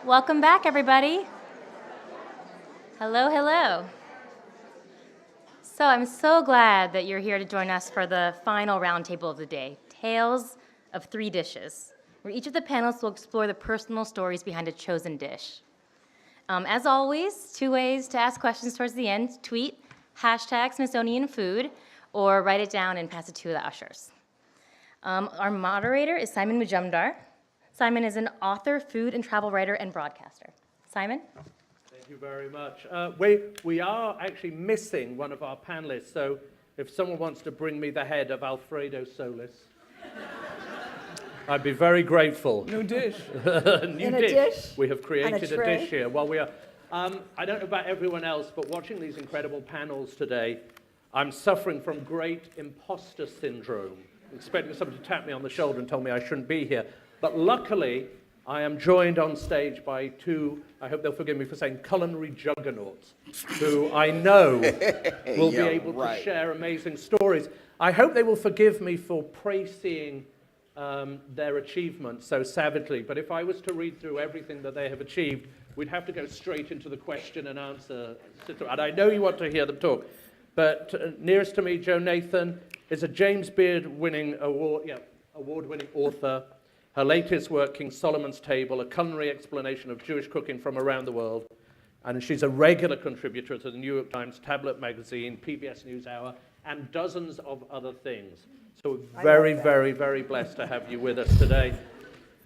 Welcome back, everybody. Hello, hello. So I'm so glad that you're here to join us for the final roundtable of the day, Tales of Three Dishes, where each of the panelists will explore the personal stories behind a chosen dish. As always, two ways to ask questions towards the end: tweet, #Smithsonian Food, or write it down and pass it to the ushers. Our moderator is Simon Mujumdar. Simon is an author, food and travel writer, and broadcaster. Simon? Thank you very much. We are actually missing one of our panelists, so if someone wants to bring me the head of Alfredo Solis, I'd be very grateful. New dish. New dish. We have created a tray. dish here. Well, we are. I don't know about everyone else, but watching these incredible panels today, I'm suffering from great imposter syndrome, expecting someone to tap me on the shoulder and tell me I shouldn't be here. But luckily, I am joined on stage by two, I hope they'll forgive me for saying, culinary juggernauts, who I know will be able to share amazing stories. I hope they will forgive me for praising their achievements so savagely, but if I was to read through everything that they have achieved, we'd have to go straight into the question and answer situation. And I know you want to hear them talk, but nearest to me, Jo Nathan is a James Beard-winning award-winning author. Her latest work, King Solomon's Table, a culinary explanation of Jewish cooking from around the world. And she's a regular contributor to the New York Times, Tablet Magazine, PBS NewsHour, and dozens of other things. So we're very, very, very blessed to have you with us today.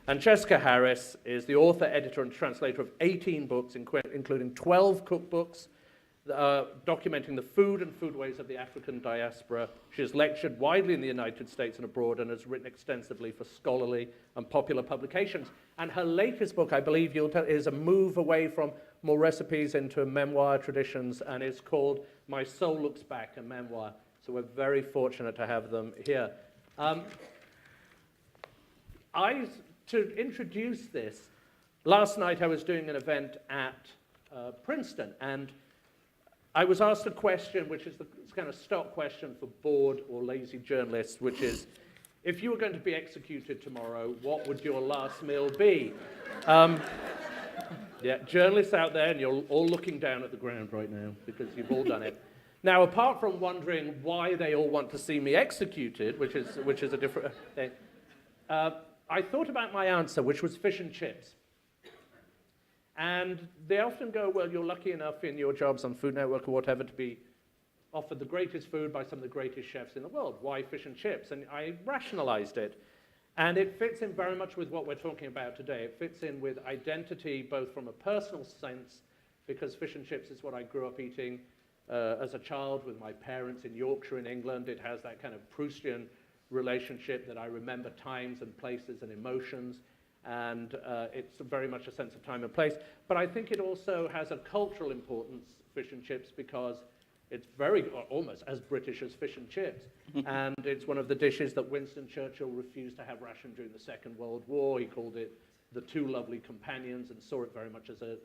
And Jessica Harris is the author, editor, and translator of 18 books, including 12 cookbooks, documenting the food and foodways of the African diaspora. She has lectured widely in the United States and abroad and has written extensively for scholarly and popular publications. And her latest book, I believe you'll tell, is a move away from more recipes into memoir traditions, and is called My Soul Looks Back, a memoir. So we're very fortunate to have them here. To introduce this, last night I was doing an event at Princeton, and I was asked a question, which is the kind of stock question for bored or lazy journalists, which is, if you were going to be executed tomorrow, what would your last meal be? Yeah, journalists out there, and you're all looking down at the ground right now, because you've all done it. Now, apart from wondering why they all want to see me executed, which is a different thing, I thought about my answer, which was fish and chips. And they often go, well, you're lucky enough in your jobs on Food Network or whatever to be offered the greatest food by some of the greatest chefs in the world. Why fish and chips? And I rationalized it. And it fits in very much with what we're talking about today. It fits in with identity, both from a personal sense, because fish and chips is what I grew up eating as a child with my parents in Yorkshire in England. It has that kind of Proustian relationship that I remember times and places and emotions. And it's very much a sense of time and place. But I think it also has a cultural importance, fish and chips, because it's almost as British as fish and chips. And it's one of the dishes that Winston Churchill refused to have rationed during the Second World War. He called it the two lovely companions and saw it very much as an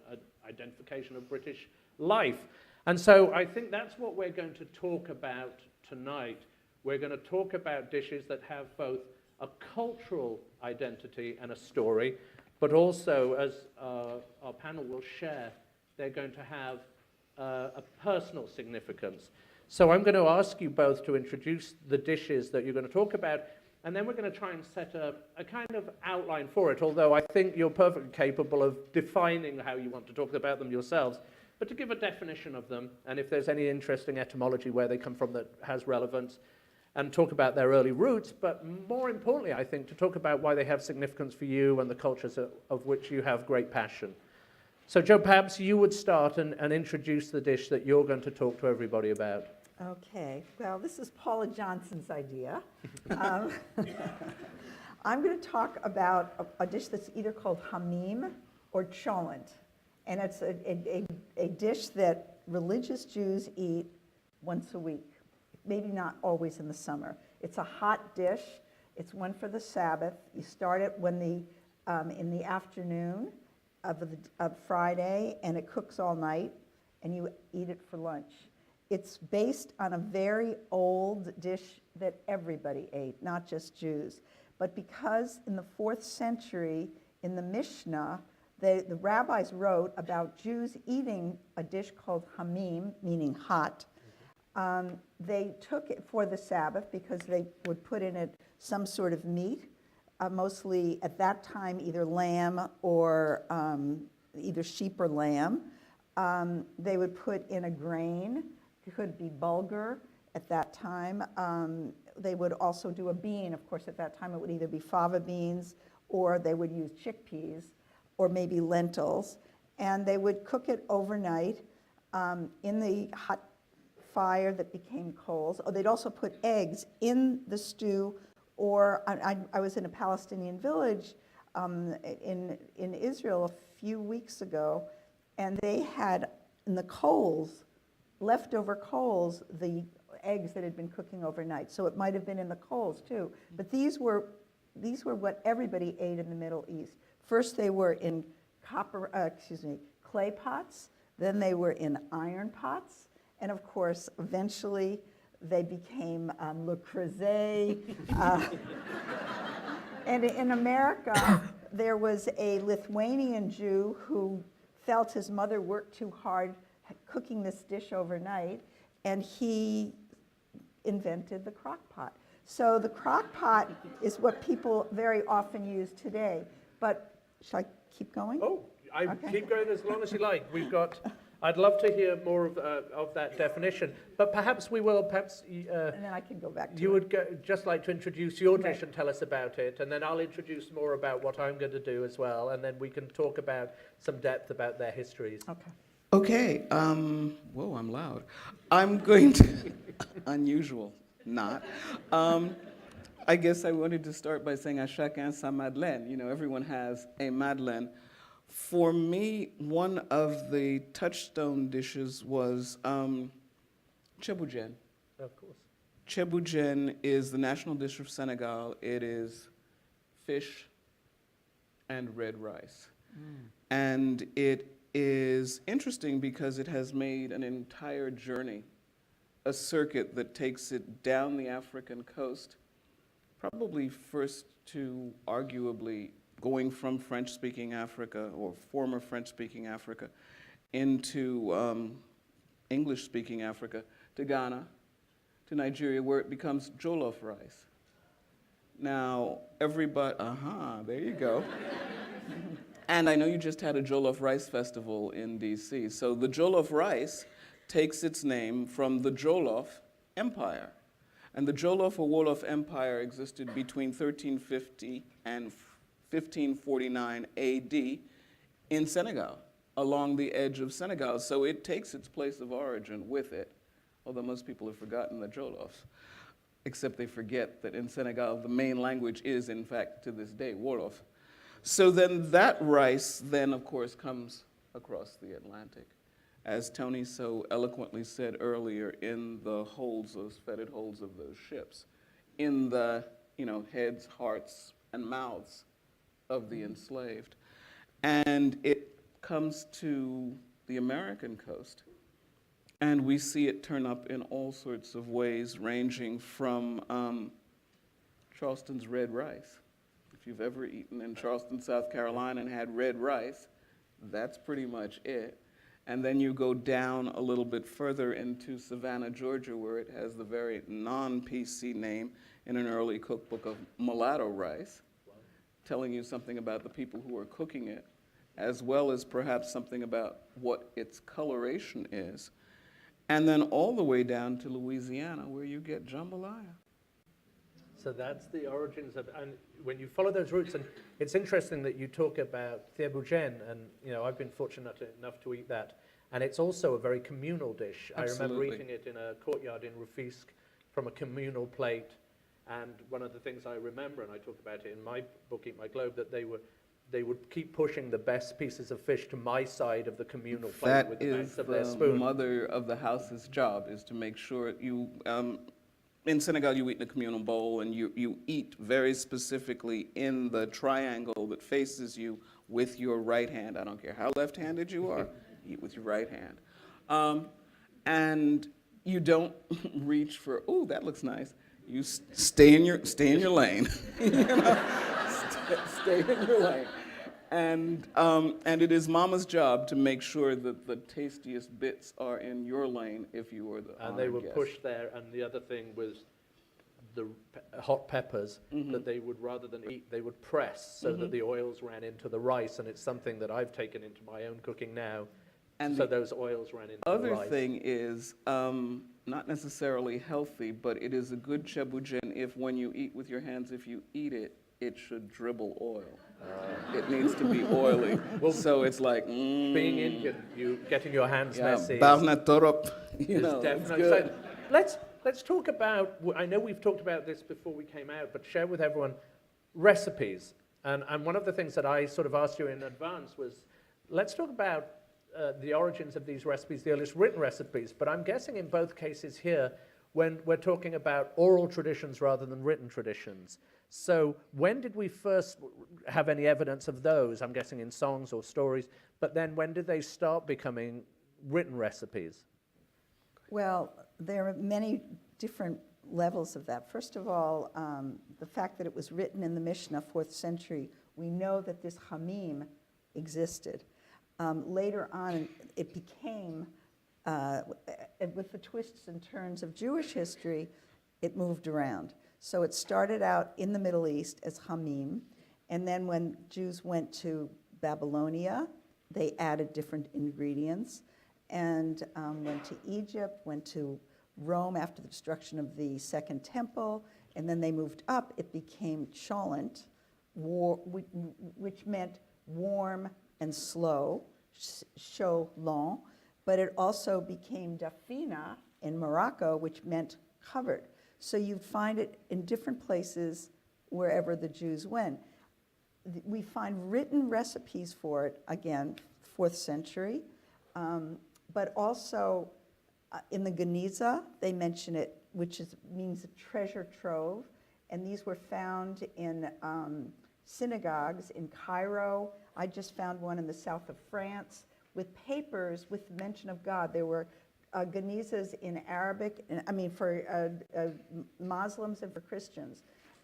identification of British life. And so I think that's what we're going to talk about tonight. We're going to talk about dishes that have both a cultural identity and a story, but also, as our panel will share, they're going to have a personal significance. So I'm going to ask you both to introduce the dishes that you're going to talk about, and then we're going to try and set a kind of outline for it, although I think you're perfectly capable of defining how you want to talk about them yourselves, but to give a definition of them, and if there's any interesting etymology where they come from that has relevance, and talk about their early roots, but more importantly, I think, to talk about why they have significance for you and the cultures of which you have great passion. So, Jo, perhaps you would start and introduce the dish that you're going to talk to everybody about. Okay, well, this is Paula Johnson's idea. I'm going to talk about a dish that's either called hamim or cholent, and it's a dish that religious Jews eat once a week. Maybe not always in the summer. It's a hot dish. It's one for the Sabbath. You start it in the afternoon of Friday, and it cooks all night, and you eat it for lunch. It's based on a very old dish that everybody ate, not just Jews. But because in the 4th century, in the Mishnah, the rabbis wrote about Jews eating a dish called hamim, meaning hot. They took it for the Sabbath because they would put in it some sort of meat, mostly at that time either lamb or either sheep or lamb. They would put in a grain, it could be bulgur at that time. They would also do a bean, of course at that time it would either be fava beans or they would use chickpeas or maybe lentils. And they would cook it overnight in the hot fire that became coals. Oh, they'd also put eggs in the stew, or I was in a Palestinian village in Israel a few weeks ago, and they had in the coals, leftover coals, the eggs that had been cooking overnight. So it might have been in the coals too. But these were what everybody ate in the Middle East. First they were in clay pots, then they were in iron pots, and of course, eventually they became le creuset. And in America, there was a Lithuanian Jew who felt his mother worked too hard cooking this dish overnight, and he invented the crock pot. So the crock pot is what people very often use today. But should I keep going? Oh, Okay. keep going as long as you like. I'd love to hear more of that definition, but perhaps we will, And then I can go back to you it. would just like to introduce your dish Right. and tell us about it, and then I'll introduce more about what I'm going to do as well, and then we can talk about some depth about their histories. Okay. Okay, whoa, I'm loud. I'm going to, unusual, not. I guess I wanted to start by saying, à chacun sa madeleine. You know, everyone has a madeleine. For me, one of the touchstone dishes was cheboujen. Of course. Cheboujen is the national dish of Senegal. It is fish and red rice. And it is interesting because it has made an entire journey, a circuit that takes it down the African coast, probably first to arguably going from French-speaking Africa or former French-speaking Africa into English-speaking Africa, to Ghana, to Nigeria, where it becomes jollof rice. Now, everybody, there you go. And I know you just had a jollof rice festival in DC. So the jollof rice takes its name from the Jollof Empire. And the Jollof or Wolof Empire existed between 1350 and 1549 AD in Senegal, along the edge of Senegal. So it takes its place of origin with it, although most people have forgotten the Jollof, except they forget that in Senegal the main language is, in fact, to this day, Wolof. So then that rice then, of course, comes across the Atlantic. As Tony so eloquently said earlier, in the holds, those fetid holds of those ships, in the heads, hearts, and mouths of the enslaved. And it comes to the American coast, and we see it turn up in all sorts of ways, ranging from Charleston's red rice. If you've ever eaten in Charleston, South Carolina and had red rice, that's pretty much it. And then you go down a little bit further into Savannah, Georgia, where it has the very non-PC name in an early cookbook of mulatto rice, telling you something about the people who are cooking it, as well as perhaps something about what its coloration is. And then all the way down to Louisiana, where you get jambalaya. So that's the origins of, and when you follow those roots, and it's interesting that you talk about thieboujen, and I've been fortunate enough to eat that, and it's also a very communal dish. Absolutely. I remember eating it in a courtyard in Rufisque from a communal plate, and one of the things I remember, and I talk about it in my book, Eat My Globe, that they would keep pushing the best pieces of fish to my side of the communal plate That with the is backs of their the spoon. mother of the house's job, is to make sure you, in Senegal, you eat in a communal bowl, and you eat very specifically in the triangle that faces you with your right hand. I don't care how left-handed you are, eat with your right hand. And you don't reach for, oh, that looks nice. You stay in your lane. Stay in your lane. And it is Mama's job to make sure that the tastiest bits are in your lane if you were the And they honored were guest. pushed there, and the other thing was the hot peppers that they would, rather than eat, they would press so that the oils ran into the rice, and it's something that I've taken into my own cooking now, And so the those oils ran into the other rice. thing is not necessarily healthy, but it is a good chebujen if when you eat with your hands, if you eat it, it should dribble oil. It needs to be oily. So it's like, Being Indian, you getting your hands messy is Barna torop, you is know, it's definitely. good. So let's talk about. I know we've talked about this before we came out, but share with everyone recipes. And one of the things that I sort of asked you in advance was, let's talk about the origins of these recipes, the earliest written recipes. But I'm guessing in both cases here, when we're talking about oral traditions rather than written traditions. So when did we first have any evidence of those? I'm guessing in songs or stories. But then when did they start becoming written recipes? Well, there are many different levels of that. First of all, the fact that it was written in the Mishnah, 4th century, we know that this hamim existed. Later on, it became, with the twists and turns of Jewish history, it moved around. So it started out in the Middle East as hamim, and then when Jews went to Babylonia, they added different ingredients, and went to Egypt, went to Rome after the destruction of the Second Temple, and then they moved up. It became cholent, which meant warm and slow, chaud lent, but it also became dafina in Morocco, which meant covered. So you'd find it in different places wherever the Jews went. We find written recipes for it, again, 4th century, but also in the Geniza, they mention it, which means a treasure trove, and these were found in synagogues in Cairo. I just found one in the south of France with papers with mention of God. There were Genizas in Arabic, for Muslims and for Christians.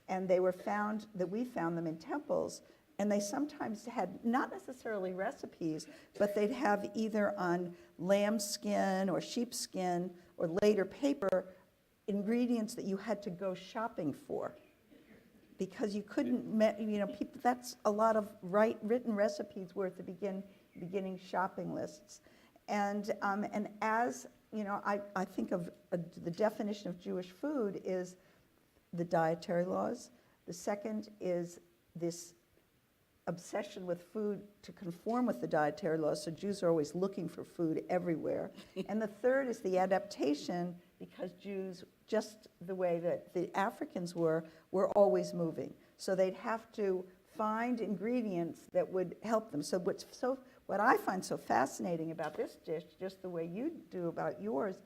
And they were found, that we found them in temples, and they sometimes had not necessarily recipes, but they'd have either on lamb skin or sheepskin or later paper ingredients that you had to go shopping for. Because you couldn't, people, that's a lot of written recipes were at the beginning shopping lists. And as, I think of the definition of Jewish food is the dietary laws. The second is this obsession with food to conform with the dietary laws, so Jews are always looking for food everywhere. And the third is the adaptation, because Jews, just the way that the Africans were always moving. So they'd have to find ingredients that would help them. So what I find so fascinating about this dish, just the way you do about yours,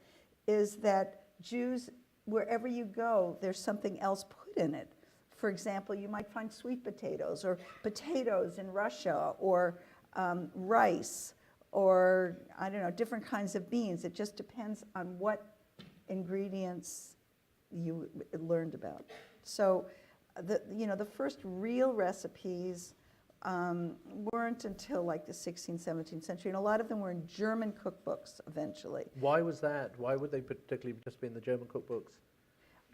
is that Jews, wherever you go, there's something else put in it. For example, you might find sweet potatoes or potatoes in Russia, or rice, or I don't know, different kinds of beans. It just depends on what ingredients you learned about. So the first real recipes weren't until like the 16th, 17th century, and a lot of them were in German cookbooks eventually. Why was that? Why would they particularly just be in the German cookbooks?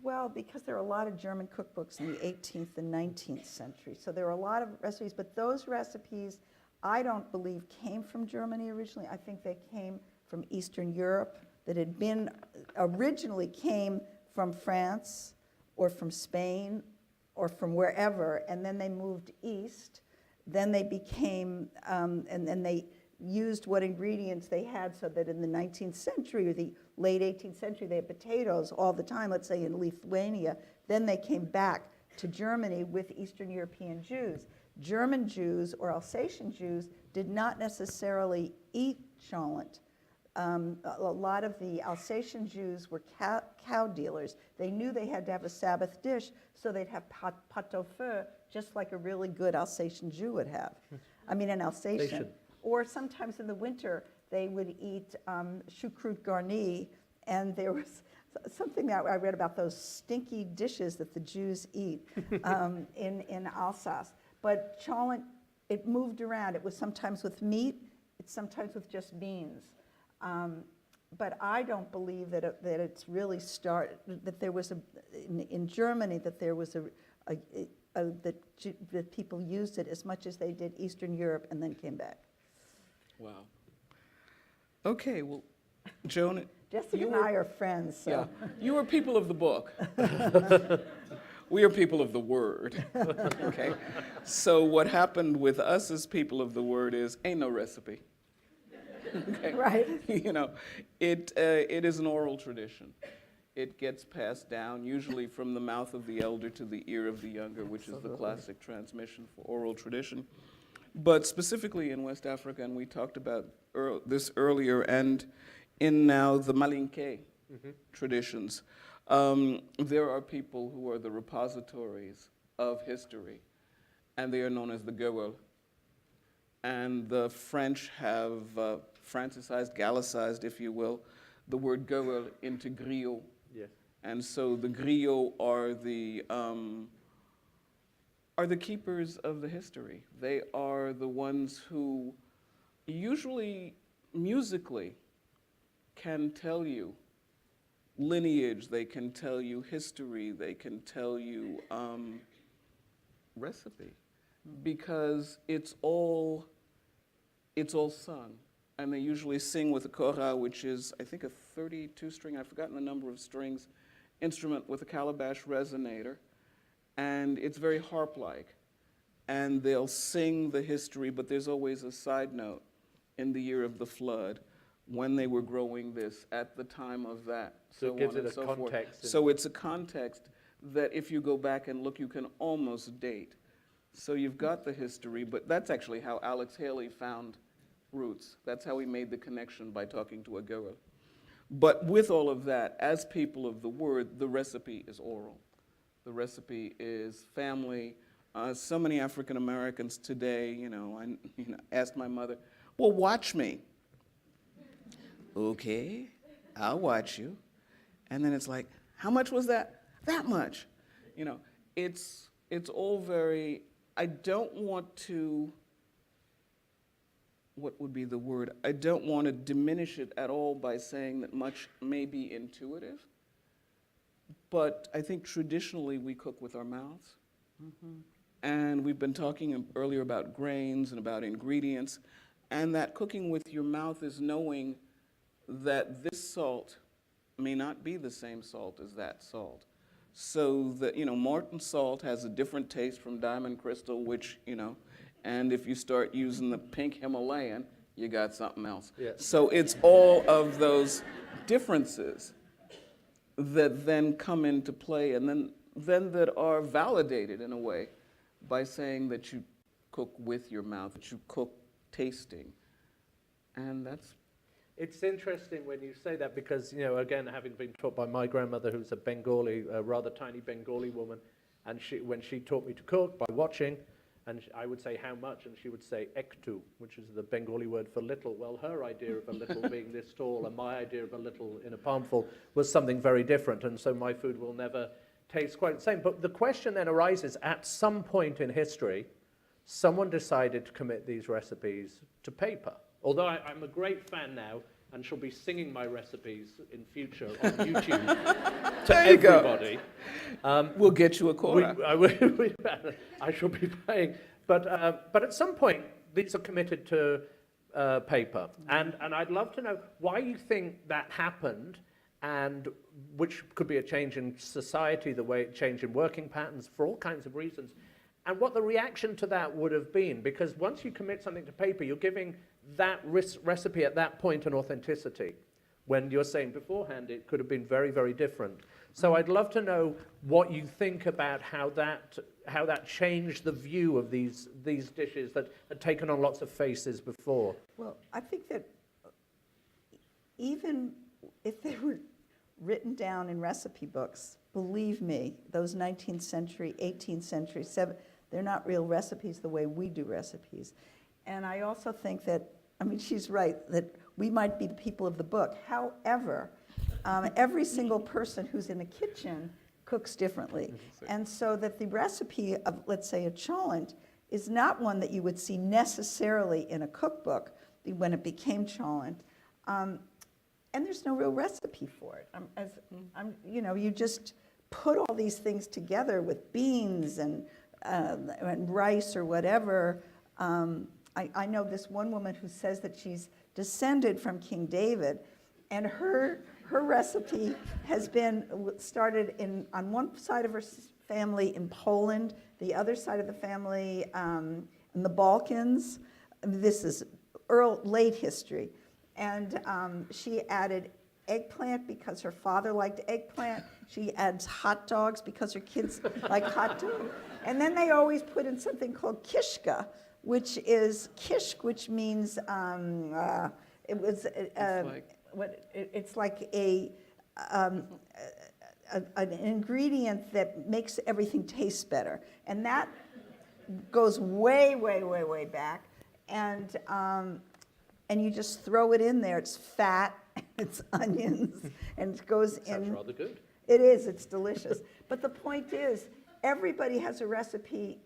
Well, because there are a lot of German cookbooks in the 18th and 19th century. So there are a lot of recipes, but those recipes I don't believe came from Germany originally. I think they came from Eastern Europe, that had been, originally came from France or from Spain or from wherever, and then they moved east. Then they became, and then they used what ingredients they had, so that in the 19th century or the late 18th century, they had potatoes all the time, let's say in Lithuania. Then they came back to Germany with Eastern European Jews. German Jews or Alsatian Jews did not necessarily eat cholent. A lot of the Alsatian Jews were cow dealers. They knew they had to have a Sabbath dish, so they'd have pot au feu, just like a really good Alsatian Jew would have. An Alsatian. Or sometimes in the winter, they would eat choucroute garni, and there was something that I read about those stinky dishes that the Jews eat in Alsace. But cholent it moved around. It was sometimes with meat, it's sometimes with just beans. But I don't believe that it's really that there was in Germany, that there was that people used it as much as they did Eastern Europe and then came back. Wow. Okay, well, Joan, Jessica and I are friends, so. yeah, you are people of the book. We are people of the word. Okay? So what happened with us as people of the word is ain't no recipe. Okay? Right. You know, it is an oral tradition. It gets passed down, usually from the mouth of the elder to the ear of the younger, which is the classic transmission for oral tradition. But specifically in West Africa, and we talked about this earlier, and in now the Malinké traditions, there are people who are the repositories of history, and they are known as the Gewel. And the French have francisized, Gallicized, if you will, the word Gewel into griot. Yes. And so the griots are the keepers of the history. They are the ones who usually musically can tell you lineage, they can tell you history, they can tell you recipe, because it's all sung. And they usually sing with a kora, which is, I think, a 32-string, I've forgotten the number of strings, instrument with a calabash resonator. And it's very harp-like. And they'll sing the history, but there's always a side note in the year of the flood, when they were growing this, at the time of that, So it gives it a context. So it's a context that if you go back and look, you can almost date. So you've got the history, but that's actually how Alex Haley found roots. That's how he made the connection by talking to a Goa. But with all of that, as people of the word, the recipe is oral. The recipe is family. So many African Americans today, I asked my mother, well, watch me. Okay, I'll watch you. And then it's like, how much was that? That much. It's all very, I don't want to, what would be the word? I don't want to diminish it at all by saying that much may be intuitive, but I think traditionally we cook with our mouths. And we've been talking earlier about grains and about ingredients, and that cooking with your mouth is knowing that this salt may not be the same salt as that salt. So that, Morton salt has a different taste from Diamond Crystal, which, and if you start using the pink Himalayan, you got something else. Yeah. So it's all of those differences that then come into play, and then that are validated in a way by saying that you cook with your mouth, that you cook tasting. And that's... It's interesting when you say that because, again, having been taught by my grandmother, who's a Bengali, a rather tiny Bengali woman, and when she taught me to cook by watching, and I would say how much, and she would say ektu, which is the Bengali word for little. Well, her idea of a little being this tall, and my idea of a little in a palmful was something very different, and so my food will never taste quite the same. But the question then arises, at some point in history, someone decided to commit these recipes to paper. Although I'm a great fan now, and shall be singing my recipes in future on YouTube to everybody. We'll get you a quota. I shall be paying. But at some point, these are committed to paper. And I'd love to know why you think that happened, and which could be a change in society, the way change in working patterns, for all kinds of reasons, and what the reaction to that would have been. Because once you commit something to paper, you're giving that recipe at that point an authenticity, when you're saying beforehand it could have been very, very different. So I'd love to know what you think about how that changed the view of these dishes that had taken on lots of faces before. Well, I think that even if they were written down in recipe books, believe me, those 19th century, 18th century, they're not real recipes the way we do recipes. And I also think that, she's right, that we might be the people of the book. However, every single person who's in the kitchen cooks differently. And so that the recipe of, let's say, a cholent is not one that you would see necessarily in a cookbook when it became cholent. And there's no real recipe for it. You just put all these things together with beans and rice or whatever. I know this one woman who says that she's descended from King David, and her recipe has been started on one side of her family in Poland, the other side of the family in the Balkans. This is late history. And she added eggplant because her father liked eggplant. She adds hot dogs because her kids like hot dogs. And then they always put in something called kishka, which is kishk, which means it's like an ingredient that makes everything taste better. And that goes way, way, way, way back. And you just throw it in there. It's fat, it's onions, and it goes in. Sounds rather good. It is, it's delicious. But the point is, everybody has a recipe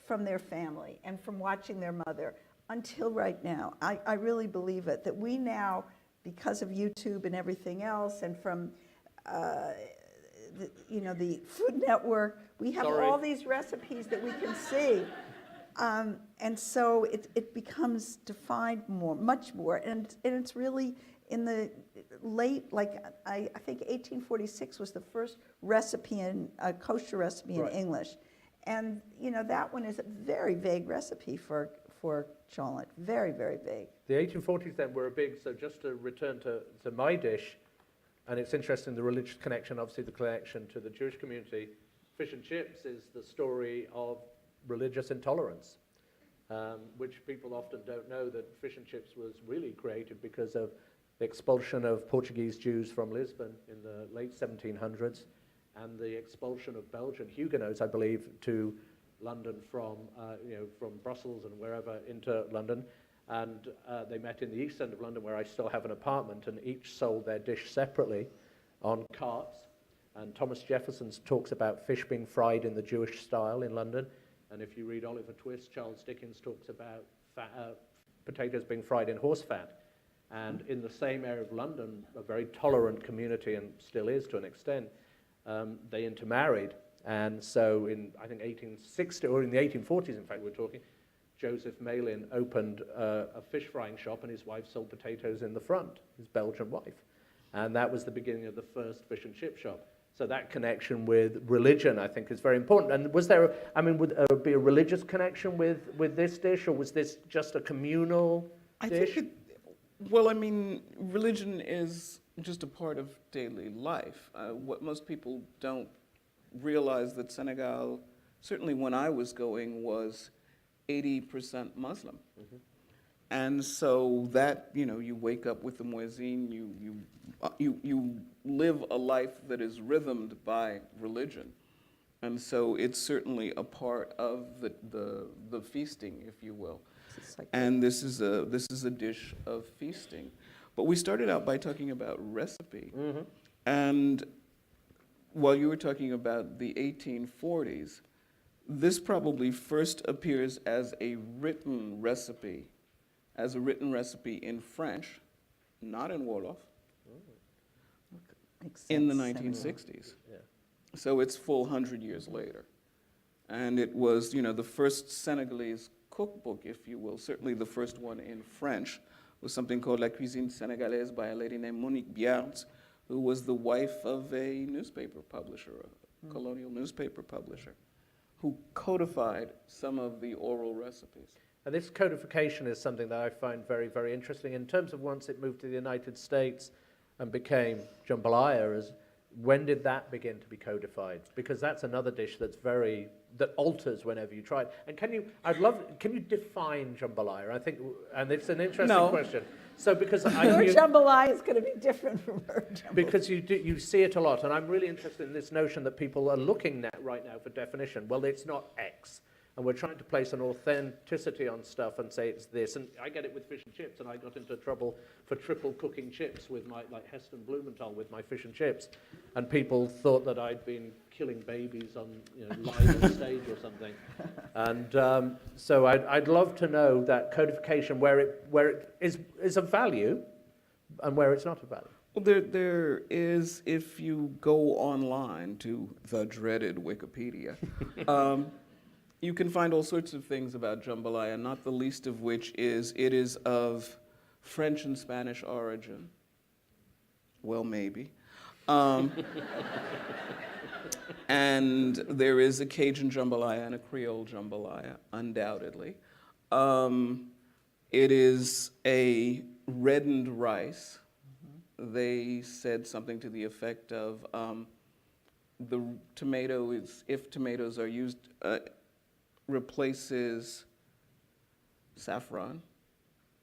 from their family and from watching their mother until right now. I really believe it, that we now, because of YouTube and everything else, and from the Food Network, we have all these recipes that we can see. And so it becomes defined much more, and it's really in the late, I think 1846 was the first recipe a kosher recipe in English, and that one is a very vague recipe for cholent, very, very vague. The 1840s then were a big, so just to return to my dish, and it's interesting, the religious connection, obviously the connection to the Jewish community. Fish and chips is the story of religious intolerance, which people often don't know, that fish and chips was really created because of the expulsion of Portuguese Jews from Lisbon in the late 1700s, and the expulsion of Belgian Huguenots, I believe, to London from Brussels and wherever into London. And they met in the east end of London, where I still have an apartment, and each sold their dish separately on carts. And Thomas Jefferson talks about fish being fried in the Jewish style in London. And if you read Oliver Twist, Charles Dickens talks about potatoes being fried in horse fat. And in the same area of London, a very tolerant community, and still is to an extent, they intermarried. And so in, I think, 1860, or in the 1840s, in fact, we're talking, Joseph Malin opened a fish frying shop, and his wife sold potatoes in the front, his Belgian wife. And that was the beginning of the first fish and chip shop. So that connection with religion, I think, is very important. And was there, would there be a religious connection with this dish, or was this just a communal dish? Religion is just a part of daily life. What most people don't realize that Senegal, certainly when I was going, was 80% Muslim. Mm-hmm. And so that, you wake up with the muezzin, you live a life that is rhythmed by religion. And so it's certainly a part of the feasting, if you will. And this is a dish of feasting. But we started out by talking about recipe. Mm-hmm. And while you were talking about the 1840s, this probably first appears as a written recipe in French, not in Wolof, in the 1960s. Yeah. So it's full 100 years later. And it was, the first Senegalese cookbook, if you will, certainly the first one in French, was something called La Cuisine Sénégalaise by a lady named Monique Biart, who was the wife of a newspaper publisher, a colonial newspaper publisher, who codified some of the oral recipes. And this codification is something that I find very, very interesting. In terms of once it moved to the United States and became jambalaya, when did that begin to be codified? Because that's another dish that alters whenever you try it. And can you define jambalaya? I think, and it's an interesting question. So because your jambalaya is going to be different from her jambalaya. Because you see it a lot, and I'm really interested in this notion that people are looking at right now for definition. Well, it's not X. And we're trying to place an authenticity on stuff and say it's this. And I get it with fish and chips, and I got into trouble for triple cooking chips with my, like Heston Blumenthal with my fish and chips. And people thought that I'd been killing babies on, live on stage or something. And so I'd love to know that codification where it is of value and where it's not of value. Well, there is, if you go online to the dreaded Wikipedia, you can find all sorts of things about jambalaya, not the least of which is it is of French and Spanish origin. Well, maybe. And there is a Cajun jambalaya and a Creole jambalaya, undoubtedly. It is a reddened rice. They said something to the effect of the tomato is, if tomatoes are used, replaces saffron,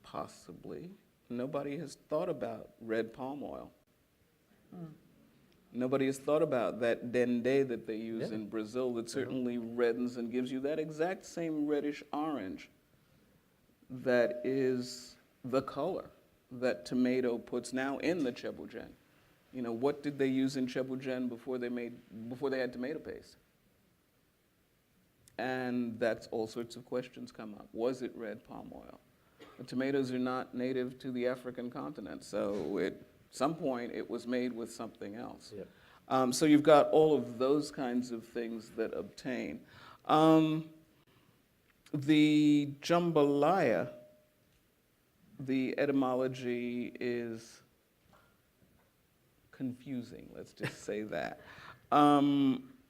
possibly. Nobody has thought about red palm oil. Nobody has thought about that dendé that they use in Brazil that certainly reddens and gives you that exact same reddish orange that is the color that tomato puts now in the cheboujen. What did they use in cheboujen before they had tomato paste? And that's all sorts of questions come up. Was it red palm oil? The tomatoes are not native to the African continent, so at some point it was made with something else. Yep. So you've got all of those kinds of things that obtain. The jambalaya, the etymology is confusing, let's just say that.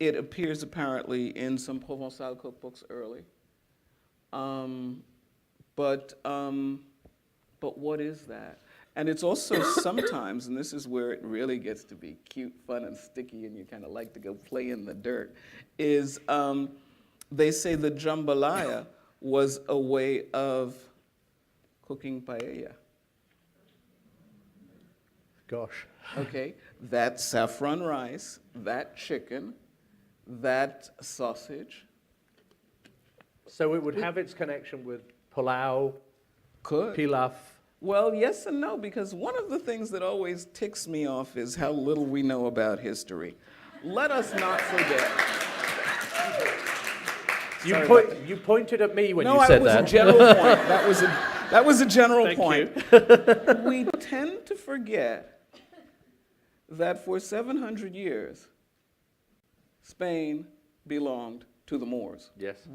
It appears apparently in some Provençal cookbooks early. But what is that? And it's also sometimes, and this is where it really gets to be cute, fun, and sticky, and you kind of like to go play in the dirt, is they say the jambalaya was a way of cooking paella. Gosh. Okay, that saffron rice, that chicken, that sausage. So it would have its connection with palau, pilaf. Well, yes and no, because one of the things that always ticks me off is how little we know about history. Let us not forget. You pointed at me when you said that. No, it was a general point. That was a general Thank point. you. We tend to forget that for 700 years, Spain belonged to the Moors. Yes.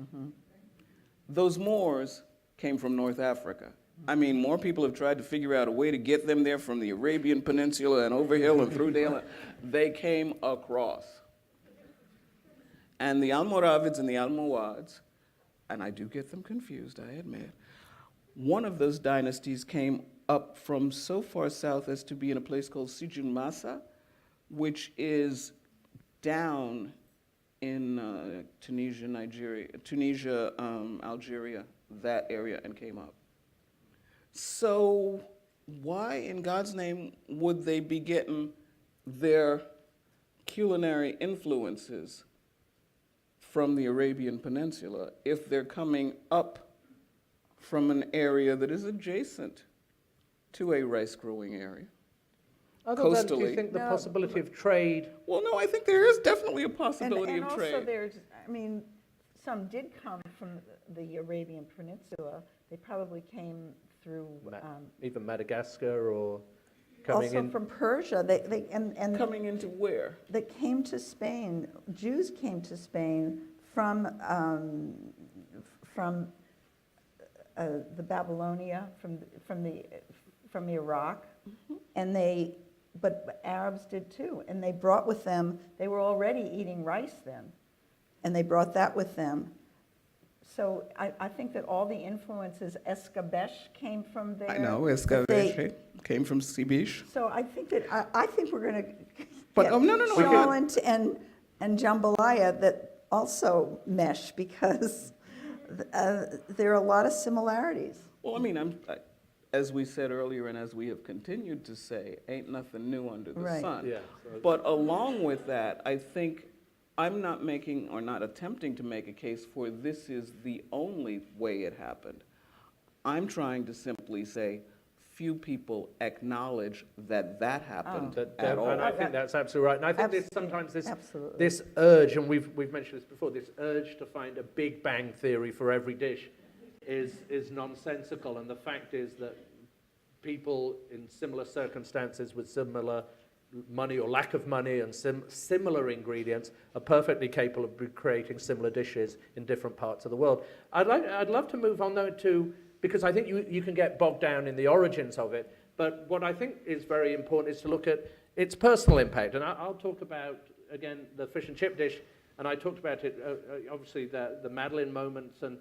Those Moors came from North Africa. I mean, more people have tried to figure out a way to get them there from the Arabian Peninsula and over hill and through Dale. They came across. And the Almoravids and the Almohads, and I do get them confused, I admit, one of those dynasties came up from so far south as to be in a place called Sijun Massa, which is down in Tunisia, Algeria, that area, and came up. So why in God's name would they be getting their culinary influences from the Arabian Peninsula if they're coming up from an area that is adjacent to a rice-growing area? Other than, do you think the possibility of trade? Well, no, I think there is definitely a possibility of trade. And also there's, some did come from the Arabian Peninsula. They probably came through... even Madagascar or coming also in? from Persia. And coming into where? They came to Spain. Jews came to Spain from the Babylonia, from Iraq, and but Arabs did too, and they brought with them, they were already eating rice then, and they brought that with them. So I think that all the influences, escabeche came from there. I know, escabeche came from Sibiche. So I think that, I think we're going to But, get no. Cholent and jambalaya that also mesh, because there are a lot of similarities. Well, as we said earlier, and as we have continued to say, ain't nothing new under the Right. sun. Yeah. But along with that, I think I'm not making or not attempting to make a case for this is the only way it happened. I'm trying to simply say few people acknowledge that that happened at all. And I think that's absolutely right. And I think sometimes Absolutely. this urge, and we've mentioned this before, this urge to find a Big Bang theory for every dish is nonsensical. And the fact is that people in similar circumstances with similar money or lack of money and similar ingredients are perfectly capable of creating similar dishes in different parts of the world. I'd love to move on though to, because I think you can get bogged down in the origins of it, but what I think is very important is to look at its personal impact. And I'll talk about, again, the fish and chip dish, and I talked about it, obviously the Madeline moments, and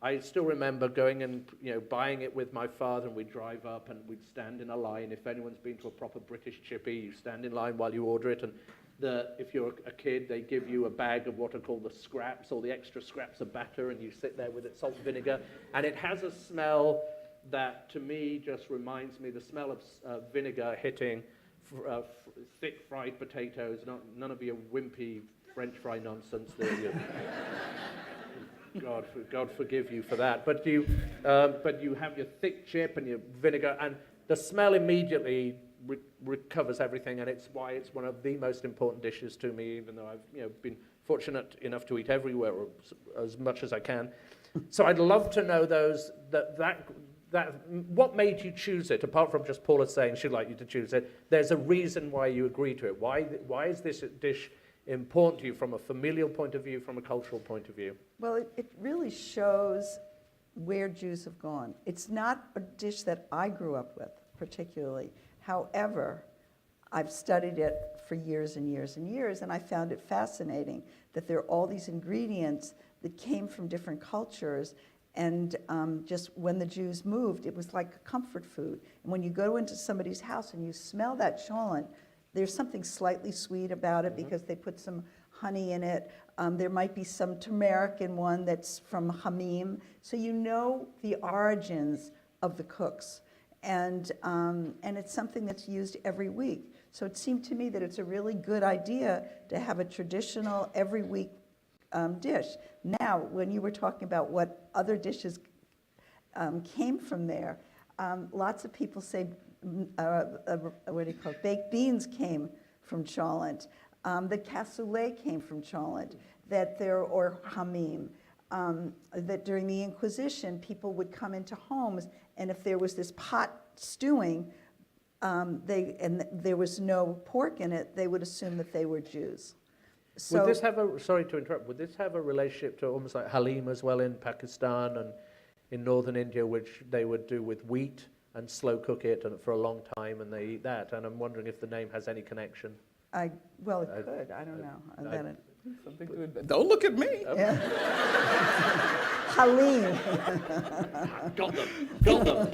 I still remember going and buying it with my father, and we'd drive up and we'd stand in a line. If anyone's been to a proper British chippy, you stand in line while you order it, and if you're a kid, they give you a bag of what are called the scraps, or the extra scraps of batter, and you sit there with it, salt and vinegar, and it has a smell that, to me, just reminds me the smell of vinegar hitting thick fried potatoes, none of your wimpy French fry nonsense there. God forgive you for that. But you have your thick chip and your vinegar, and the smell immediately recovers everything, and it's why it's one of the most important dishes to me, even though I've been fortunate enough to eat everywhere, or as much as I can. So I'd love to know that what made you choose it, apart from just Paula saying she'd like you to choose it. There's a reason why you agreed to it. Why is this dish important to you from a familial point of view, from a cultural point of view? Well, it really shows where Jews have gone. It's not a dish that I grew up with particularly. However, I've studied it for years and years and years, and I found it fascinating that there are all these ingredients that came from different cultures, and just when the Jews moved, it was like a comfort food. And when you go into somebody's house and you smell that cholent, there's something slightly sweet about it because they put some honey in it. There might be some turmeric in one that's from Hamim. So you know the origins of the cooks. And it's something that's used every week. So it seemed to me that it's a really good idea to have a traditional every week dish. Now, when you were talking about what other dishes came from there, lots of people say, what do you call it? Baked beans came from cholent. The cassoulet came from cholent. Or hamim. That during the Inquisition, people would come into homes, and if there was this pot stewing, and there was no pork in it, they would assume that they were Jews. So, would this have sorry to interrupt, would this have a relationship to almost like halim as well in Pakistan and in northern India, which they would do with wheat and slow cook it and for a long time, and they eat that? And I'm wondering if the name has any connection. well, it could. I don't know. Something to it. Don't look at me. Yeah. Halim. Got them.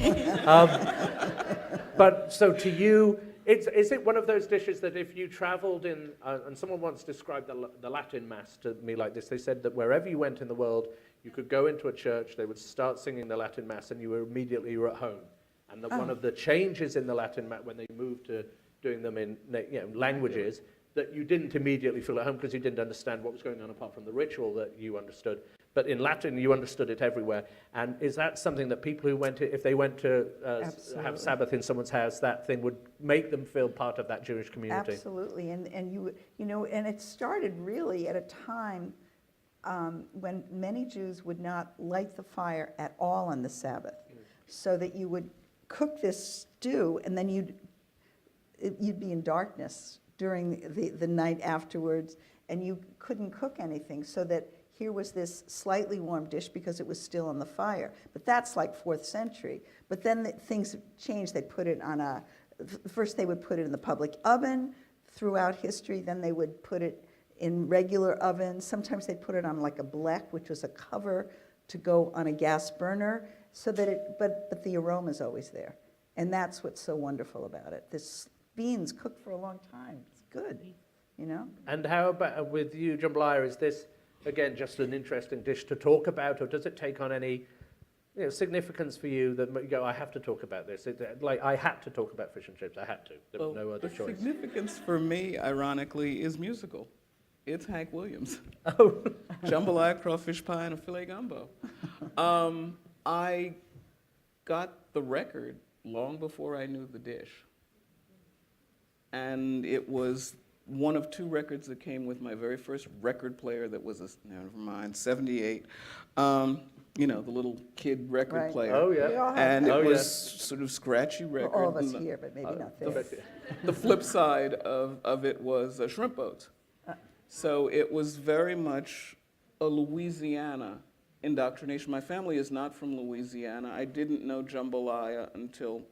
But so to you, is it one of those dishes that if you traveled in, and someone once described the Latin Mass to me like this, they said that wherever you went in the world, you could go into a church, they would start singing the Latin Mass, and you were at home. And that one of the changes in the Latin Mass when they moved to doing them in languages, that you didn't immediately feel at home because you didn't understand what was going on apart from the ritual that you understood. But in Latin, you understood it everywhere. And is that something that people who if they went to have Sabbath in someone's house, that thing would make them feel part of that Jewish community? Absolutely, and and it started really at a time when many Jews would not light the fire at all on the Sabbath, so that you would cook this stew, and then you'd be in darkness during the night afterwards, and you couldn't cook anything, so that here was this slightly warm dish because it was still on the fire. But that's like 4th century. But then things changed. They put it on first they would put it in the public oven throughout history, then they would put it in regular ovens. Sometimes they'd put it on like a blech, which was a cover to go on a gas burner, so that but the aroma is always there. And that's what's so wonderful about it. This beans cooked for a long time. It's good, And how about with you, jambalaya? Is this, again, just an interesting dish to talk about, or does it take on any significance for you that you go, I have to talk about this? Like, I had to talk about fish and chips. I had to. There was no other the choice. significance for me, ironically, is musical. It's Hank Williams. Oh, Jambalaya, crawfish pie, and a filet gumbo. I got the record long before I knew the dish. And it was one of two records that came with my very first record player that was never mind, 78. You know, the little kid record Right. player. oh We yeah. all have And that. it Oh, was yeah. sort of scratchy For record. all of us and the- here, but maybe not the there. best- The flip side of it was shrimp boats. So it was very much a Louisiana indoctrination. My family is not from Louisiana. I didn't know jambalaya until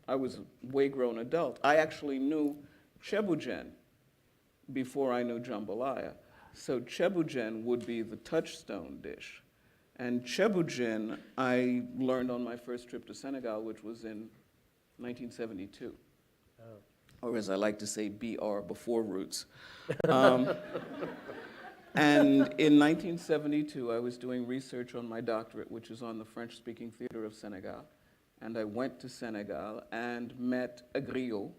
I was a way-grown adult. I actually knew chebujen before I knew jambalaya. So chebujen would be the touchstone dish. And chebujen I learned on my first trip to Senegal, which was in 1972. Or as I like to say, BR, before roots. And in 1972, I was doing research on my doctorate, which is on the French-speaking theater of Senegal. And I went to Senegal and met a griot.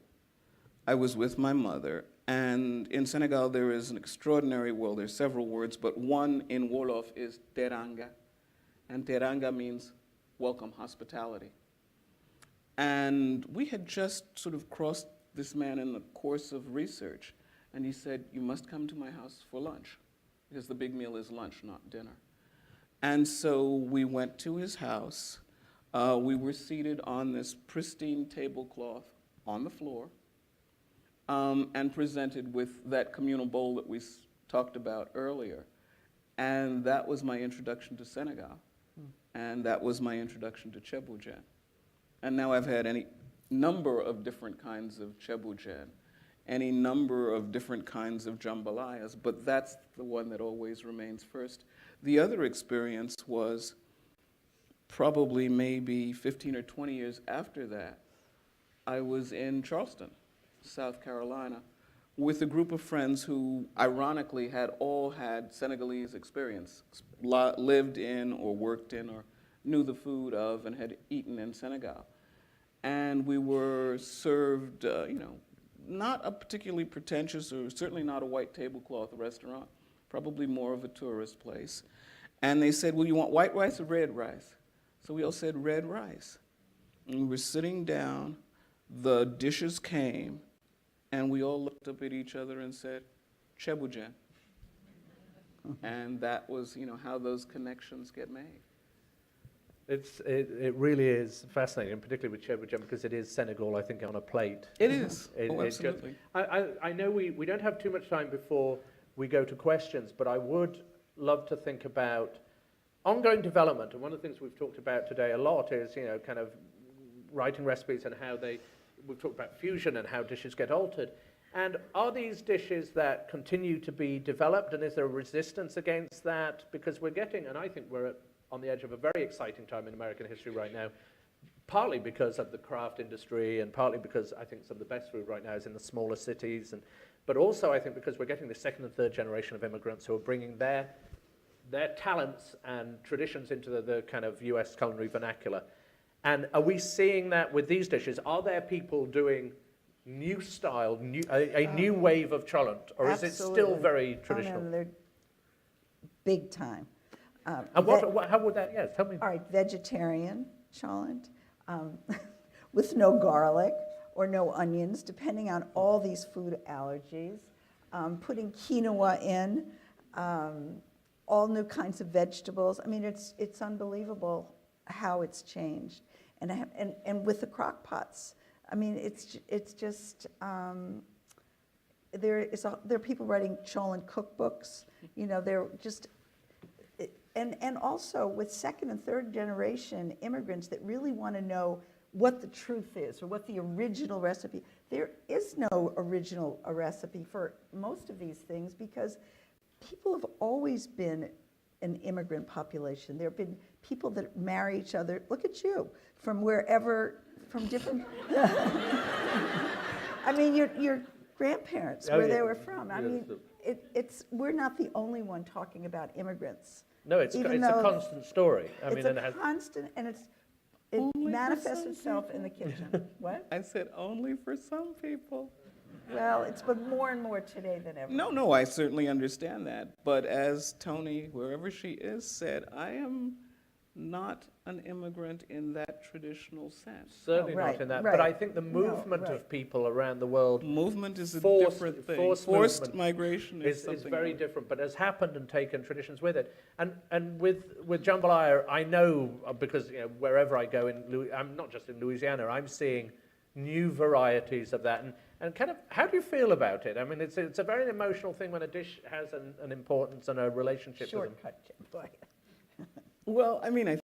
I was with my mother. And in Senegal, there is an extraordinary, well, there's several words, but one in Wolof is teranga. And teranga means welcome, hospitality. And we had just sort of crossed this man in the course of research. And he said, you must come to my house for lunch, because the big meal is lunch, not dinner. And so we went to his house. We were seated on this pristine tablecloth on the floor and presented with that communal bowl that we talked about earlier. And that was my introduction to Senegal. And that was my introduction to chebujen. And now I've had any number of different kinds of chebujen, any number of different kinds of jambalayas, but that's the one that always remains first. The other experience was probably maybe 15 or 20 years after that. I was in Charleston, South Carolina, with a group of friends who ironically had all had Senegalese experience, lived in or worked in or knew the food of and had eaten in Senegal. And we were served, not a particularly pretentious or certainly not a white tablecloth restaurant, probably more of a tourist place. And they said, well, you want white rice or red rice? So we all said red rice. And we were sitting down, the dishes came, and we all looked up at each other and said, chebujen. And that was, how those connections get made. It really is fascinating, and particularly with chebujen, because it is Senegal, I think, on a plate. It is. Absolutely. Absolutely. I know we don't have too much time before we go to questions, but I would love to think about ongoing development. And one of the things we've talked about today a lot is, kind of writing recipes and how we've talked about fusion and how dishes get altered. And are these dishes that continue to be developed, and is there a resistance against that? Because we're getting, and I think we're on the edge of a very exciting time in American history right now, partly because of the craft industry and partly because I think some of the best food right now is in the smaller cities, but also I think because we're getting the second and third generation of immigrants who are bringing their talents and traditions into the kind of US culinary vernacular. And are we seeing that with these dishes? Are there people doing new style, a new wave of cholent, or is it still Absolutely. very Oh, traditional? no, they're big time. And how would that, yes, tell me. All right, vegetarian cholent with no garlic or no onions, depending on all these food allergies. Putting quinoa in, all new kinds of vegetables. I mean, it's unbelievable how it's changed. And with the crock pots, I mean, it's just there are people writing cholent cookbooks. They're just. And also with second and third generation immigrants that really want to know what the truth is or what the original recipe. There is no original recipe for most of these things because people have always been an immigrant population. There have been people that marry each other. Look at you, from wherever, from different. I mean, your grandparents, where they were from. I mean, we're not the only one talking about immigrants. No, it's a constant story. It's a constant, and it Only for manifests some itself in the people. kitchen. What? I said only for some people. Well, it's been more and more today than ever. No, I certainly understand that. But as Tony, wherever she is, said, I am not an immigrant in that traditional sense. Certainly Oh, right, not in that. right. But I think the No, movement right. of people around the world Movement is a Forced- different thing. forced Forced movement migration is is something very else. different, but has happened and taken traditions with it. And with jambalaya, I know because wherever I go I'm not just in Louisiana. I'm seeing new varieties of that. And kind of, how do you feel about it? I mean, it's a very emotional thing when a dish has an importance and a relationship to them. Shortcut, jambalaya. Well, I mean, I